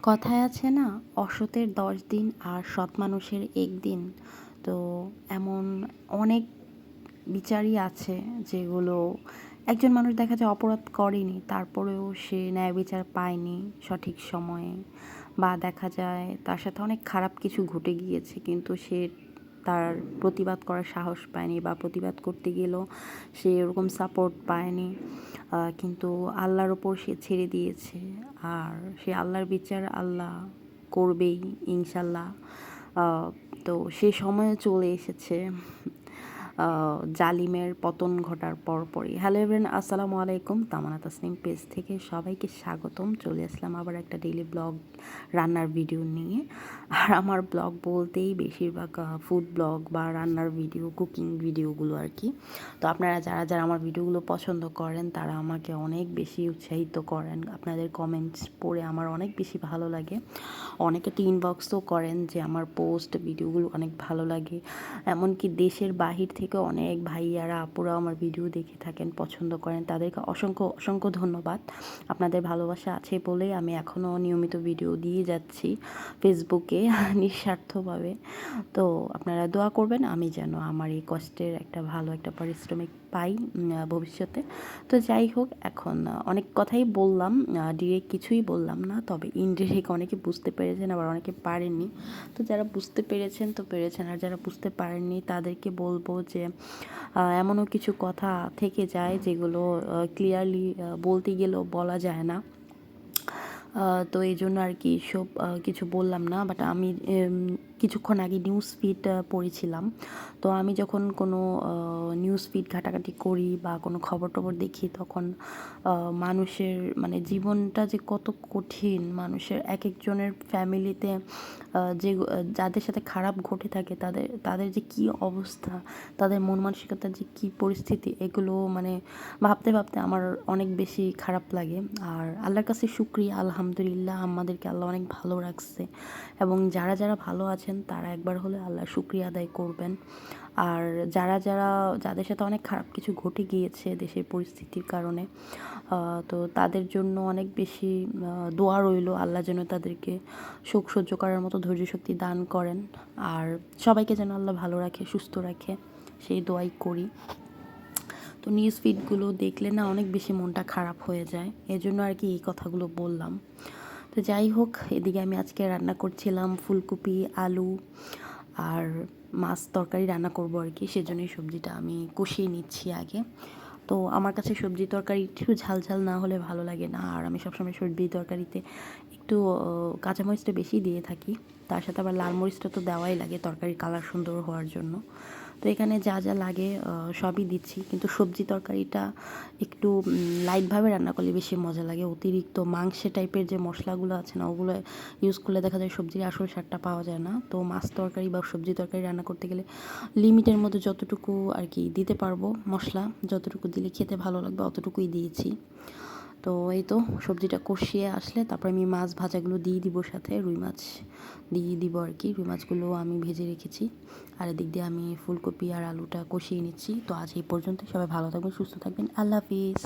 কথায় আছে না, অসতের 10 দিন আর সৎ মানুষের একদিন। তো এমন অনেক বিচারই আছে যেগুলো একজন মানুষ দেখা যায় অপরাধ করেনি, তারপরেও সে ন্যায় বিচার পায়নি সঠিক সময়ে, বা দেখা যায় তার সাথে অনেক খারাপ কিছু ঘটে গিয়েছে কিন্তু সে তার প্রতিবাদ করার সাহস পায়নি, বা প্রতিবাদ করতে গেলেও সে ওরকম সাপোর্ট পায়নি। কিন্তু আল্লাহর ওপর সে ছেড়ে দিয়েছে, আর সে আল্লাহর বিচার আল্লাহ করবেই ইনশাল্লাহ। তো সে সময় চলে এসেছে জালিমের পতন ঘটার পরপরই। হ্যালো এভরিওয়ান, আসসালামু আলাইকুম। তামান্না তাসনিম পেজ থেকে সবাইকে স্বাগতম। চলে আসলাম আবার একটা ডেইলি ব্লগ রান্নার ভিডিও নিয়ে। আর আমার ব্লগ বলতেই বেশিরভাগ ফুড ব্লগ বা রান্নার ভিডিও, কুকিং ভিডিওগুলো আর কি। তো আপনারা যারা যারা আমার ভিডিওগুলো পছন্দ করেন তারা আমাকে অনেক বেশি উৎসাহিত করেন। আপনাদের কমেন্টস পড়ে আমার অনেক বেশি ভালো লাগে। অনেকে তো ইনবক্সও করেন যে আমার পোস্ট ভিডিওগুলো অনেক ভালো লাগে। এমনকি দেশের বাহির থেকে অনেক ভাইয়ারা আপুরাও আমার ভিডিও দেখে থাকেন, পছন্দ করেন। তাদেরকে অসংখ্য অসংখ্য ধন্যবাদ। আপনাদের ভালোবাসা আছে বলেই আমি এখনও নিয়মিত ভিডিও দিয়ে যাচ্ছি ফেসবুকে নিঃস্বার্থভাবে। তো আপনারা দোয়া করবেন আমি যেন আমার এই কষ্টের একটা ভালো একটা পারিশ্রমিক পাই ভবিষ্যতে। তো যাই হোক, এখন অনেক কথাই বললাম, ডিরেক্ট কিছুই বললাম না, তবে ইনডিরেক্ট অনেকে বুঝতে পেরেছেন, আবার অনেকে পারেননি। তো যারা বুঝতে পেরেছেন তো পেরেছেন, আর যারা বুঝতে পারেননি তাদেরকে বলবো যে এমনও কিছু কথা থেকে যায় যেগুলো ক্লিয়ারলি বলতে গেলেও বলা যায় না। তো এই জন্য আর কি সব কিছু বললাম না। বাট আমি কিছুক্ষণ আগে নিউজ ফিড পড়েছিলাম। তো আমি যখন কোনো নিউজ ফিড ঘাটাঘাটি করি বা কোনো খবর টবর দেখি, তখন মানুষের মানে জীবনটা যে কত কঠিন, মানুষের এক একজনের ফ্যামিলিতে যে যাদের সাথে খারাপ ঘটে থাকে তাদের তাদের যে কী অবস্থা, তাদের মন মানসিকতার যে কী পরিস্থিতি, এগুলো মানে ভাবতে ভাবতে আমার অনেক বেশি খারাপ লাগে। আর আল্লাহর কাছে শুকরিয়া, আলহামদুলিল্লাহ আমাদেরকে আল্লাহ অনেক ভালো রাখছে। এবং যারা যারা ভালো আছেন তারা একবার হলে আল্লাহর শুকরিয়া আদায় করবেন। আর যারা যারা যাদের সাথে অনেক খারাপ কিছু ঘটে গিয়েছে দেশের পরিস্থিতির কারণে, তো তাদের জন্য অনেক বেশি দোয়া রইল, আল্লাহ যেন তাদেরকে শোক সহ্য করার মতো ধৈর্য শক্তি দান করেন। আর সবাইকে যেন আল্লাহ ভালো রাখে, সুস্থ রাখে, সেই দোয়াই করি। তো নিউজ ফিডগুলো দেখলে না অনেক বেশি মনটা খারাপ হয়ে যায়, এজন্য আর কি এই কথাগুলো বললাম। তো যাই হোক, এদিকে আমি আজকে রান্না করছিলাম ফুলকপি, আলু আর মাছ তরকারি রান্না করবো আর কি। সেজন্যই সবজিটা আমি কষিয়ে নিচ্ছি আগে। তো আমার কাছে সবজি তরকারি একটু ঝাল ঝাল না হলে ভালো লাগে না, আর আমি সবসময় সবজি তরকারিতে একটু কাঁচামরিচটা বেশি দিয়ে থাকি। তার সাথে আবার লাল মরিচটা তো দেওয়াই লাগে তরকারির কালার সুন্দর হওয়ার জন্য। তো এখানে যা যা লাগে সবই দিচ্ছি, কিন্তু সবজি তরকারিটা একটু লাইটভাবে রান্না করলে বেশি মজা লাগে। অতিরিক্ত মাংসে টাইপের যে মশলাগুলো আছে না, ওগুলো ইউজ করলে দেখা যায় সবজির আসল স্বাদটা পাওয়া যায় না। তো মাছ তরকারি বা সবজি তরকারি রান্না করতে গেলে লিমিটের মধ্যে যতটুকু আর কি দিতে পারবো, মশলা যতটুকু দিলে খেতে ভালো লাগবে অতটুকুই দিয়েছি। তো এই তো সবজিটা কষিয়ে আসলে তারপর আমি মাছ ভাজাগুলো দিয়ে দিব, সাথে রুই মাছ দিয়ে দিব আর কি। রুই মাছগুলো আমি ভেজে রেখেছি, আর এদিক দিয়ে আমি ফুলকপি আর আলুটা কষিয়ে নিচ্ছি। তো আজ এই পর্যন্ত, সবাই ভালো থাকবেন, সুস্থ থাকবেন, আল্লাহ হাফিজ।